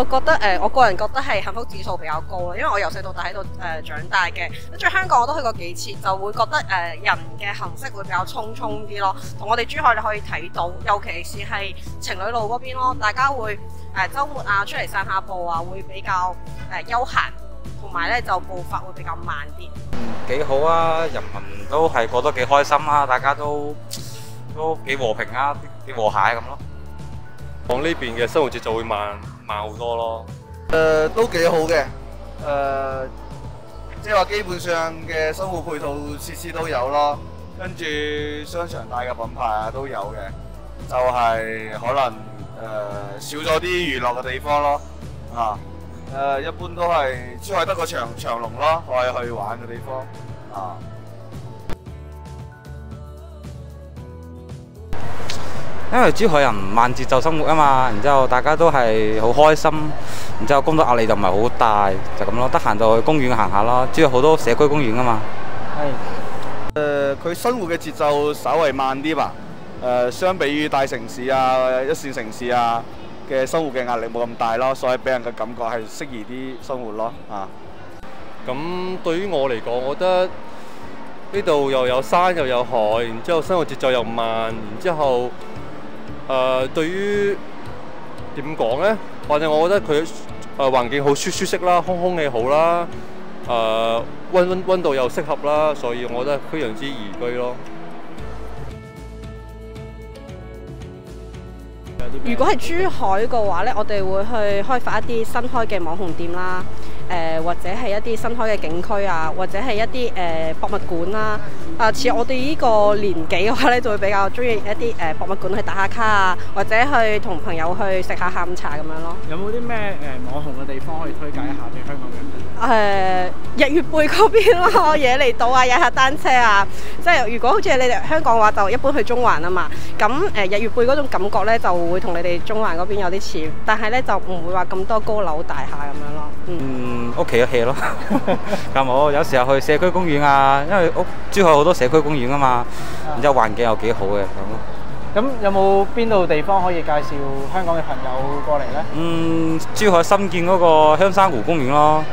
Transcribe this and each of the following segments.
我覺得我個人覺得係幸福指數比較高啦，因為我由細到大喺度長大嘅，跟住香港我都去過幾次，就會覺得人嘅行色會比較匆匆啲咯。同我哋珠海你可以睇到，尤其是係情侶路嗰邊咯，大家會週末啊出嚟散下步啊，會比較休閒，同埋咧就步伐會比較慢啲。幾好啊！人民都係過得幾開心啊，大家都幾和平啊，幾和諧咁咯。講呢邊嘅生活節奏會慢好多咯。都幾好嘅。即係話基本上嘅生活配套設施都有咯，跟住商場大嘅品牌啊都有嘅，就係可能少咗啲娛樂嘅地方咯。一般都係珠海得個長隆咯，可以去玩嘅地方。因為珠海人慢節奏生活啊嘛，然之後大家都係好開心，然之後工作壓力就唔係好大，就咁咯。得閒就去公園行下咯，珠海好多社區公園啊嘛。係。佢生活嘅節奏稍為慢啲吧。相比於大城市啊、一線城市啊嘅生活嘅壓力冇咁大咯，所以俾人嘅感覺係適宜啲生活咯。咁對於我嚟講，我覺得呢度又有山又有海，然之後生活節奏又慢，然之後對於點講呢？反正我覺得佢環境好舒適啦，空氣好啦，溫度又適合啦，所以我覺得非常之宜居咯。如果係珠海嘅話呢，我哋會去開發一啲新開嘅網紅店啦，或者係一啲新開嘅景區啊，或者係一啲博物館啦。似我哋呢個年紀嘅話呢，就會比較中意一啲博物館去打下卡啊，或者去同朋友去食下下午茶咁樣咯。有冇啲咩網紅嘅地方可以推介一下俾香港人？日月貝嗰邊咯，野梨島啊，踩下單車啊，即係如果好似你哋香港嘅話，就一般去中環啊嘛。咁日月貝嗰種感覺呢，就會同你哋中環嗰邊有啲似，但係呢，就唔會話咁多高樓大廈咁樣咯。屋企一 hea 咯，咁我有時候去社區公園啊，因為珠海好多社區公園啊嘛，然之後環境又幾好嘅咁咯。咁有冇邊度地方可以介紹香港嘅朋友過嚟呢？珠海新建嗰個香山湖公園咯，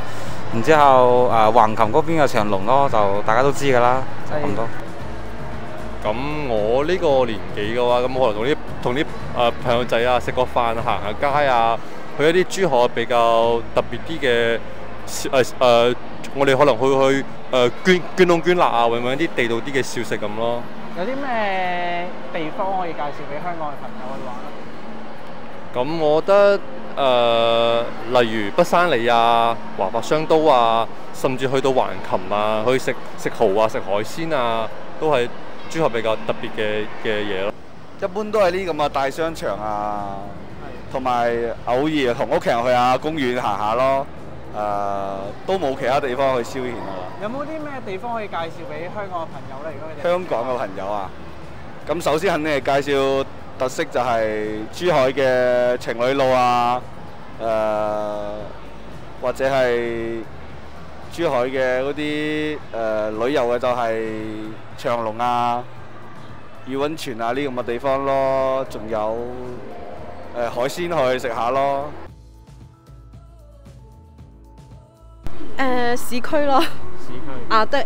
然之後橫琴嗰邊嘅長隆咯，就大家都知㗎啦，就咁多。咁我呢個年紀嘅話，咁可能同啲朋友仔啊食個飯行下街啊，去一啲珠海比較特別啲嘅我哋可能去捐窿捐罅啊，揾一啲地道啲嘅小食咁咯。有啲咩地方可以介紹俾香港嘅朋友去玩咧？咁我覺得例如北山里啊、華發商都啊，甚至去到橫琴啊，去食蠔啊、食海鮮啊，都係珠海比較特別嘅嘢咯。一般都係呢咁嘅大商場啊，同埋偶爾同屋企人去下公園行下咯。都冇其他地方去消遣啊。有冇啲咩地方可以介紹俾香港嘅朋友咧？如果佢哋香港嘅朋友啊，咁首先肯定係介紹特色就係珠海嘅情侶路啊，或者係珠海嘅嗰啲旅遊嘅就係長隆啊、御溫泉啊呢咁嘅地方咯，仲有海鮮去食下咯。市區咯。市區對。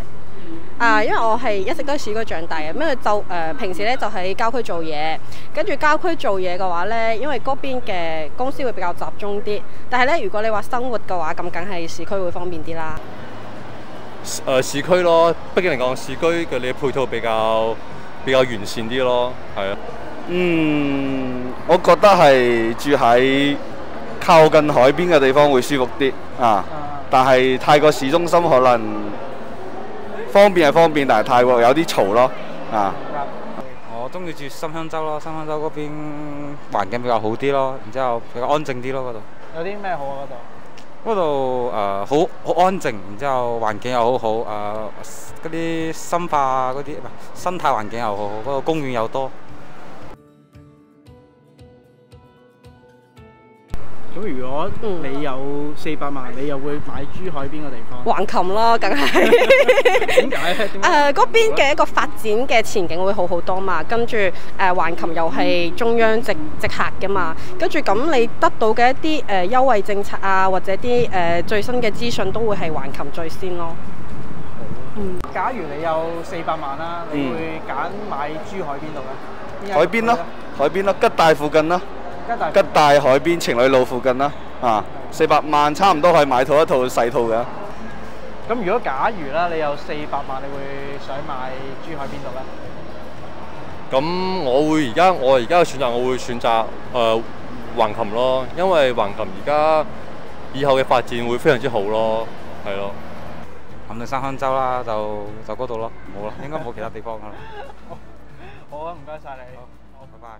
因為我係一直都喺市區長大嘅，因為就平時咧就喺郊區做嘢，跟住郊區做嘢嘅話咧，因為嗰邊嘅公司會比較集中啲，但係咧如果你話生活嘅話，咁梗係市區會方便啲啦。市區咯，畢竟嚟講，市區嘅你配套比較完善啲咯，係啊。我覺得係住喺靠近海邊嘅地方會舒服啲啊。但係太過市中心可能方便係方便，但係太過有啲嘈咯啊！我中意住新鄉州咯，新鄉州嗰邊環境比較好啲咯，然之後比較安靜啲咯嗰度。有啲咩好啊？嗰度好安靜，然之後環境又好好，嗰啲深化嗰啲生態環境又好好，嗰個公園又多。咁咁如果你有400萬，你又會買珠海邊個地方？橫琴啦，梗係。點解咧？嗰邊嘅一個發展嘅前景會好好多嘛，跟住橫琴又係中央直轄嘅嘛，跟住咁你得到嘅一啲優惠政策啊，或者啲最新嘅資訊都會係橫琴最先咯。假如你有400萬啦，你會揀買珠海邊度咧？海邊咯，海邊咯，吉大附近啦，吉大海邊情侶路附近啦，啊，400萬差唔多可以買套一套細套嘅。咁如果假如啦，你有400萬，你會想買珠海邊度咧？咁我而家嘅選擇，我會選擇橫琴咯，因為橫琴而家以後嘅發展會非常之好咯，係咯。肯定新香洲啦，就嗰度咯，冇啦，應該冇其他地方噶啦。好啊，唔該晒你。好，拜拜。